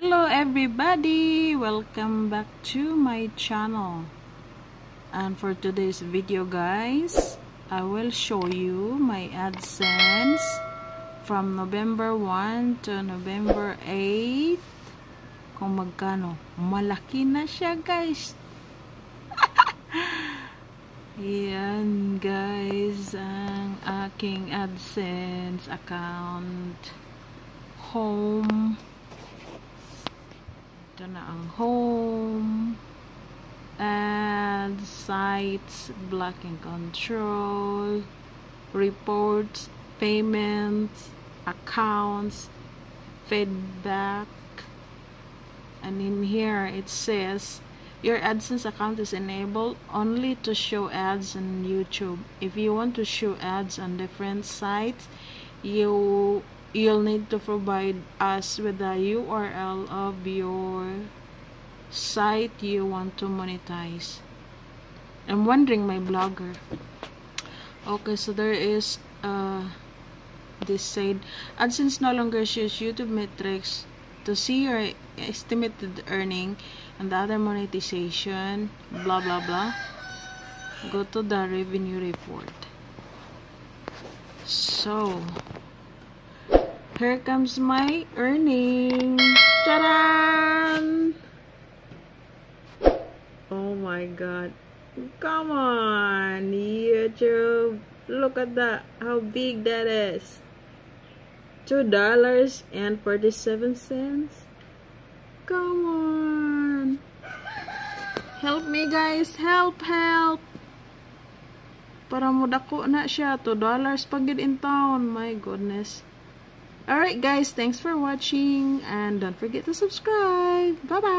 Hello everybody! Welcome back to my channel. And for today's video guys, I will show you my AdSense from November 1 to November 8. Kung magkano. Malaki na siya guys. Yan guys, ang aking AdSense account. Home. Ito na ang home. Ads, sites, block and control, reports, payments, accounts, feedback. And in here it says your AdSense account is enabled only to show ads on YouTube. If you want to show ads on different sites, you'll need to provide us with the URL of your site you want to monetize. I'm wondering, my blogger. Okay, so there is this said AdSense no longer shows YouTube metrics to see your estimated earning and the other monetization, blah blah blah. Go to the revenue report. So here comes my earning. Charan! Oh my god. Come on, YouTube. Look at that. How big that is. $2.47. Come on. Help me guys. Help. Para mo dako na siya. $2 pag in town. My goodness. Alright guys, thanks for watching and don't forget to subscribe. Bye bye.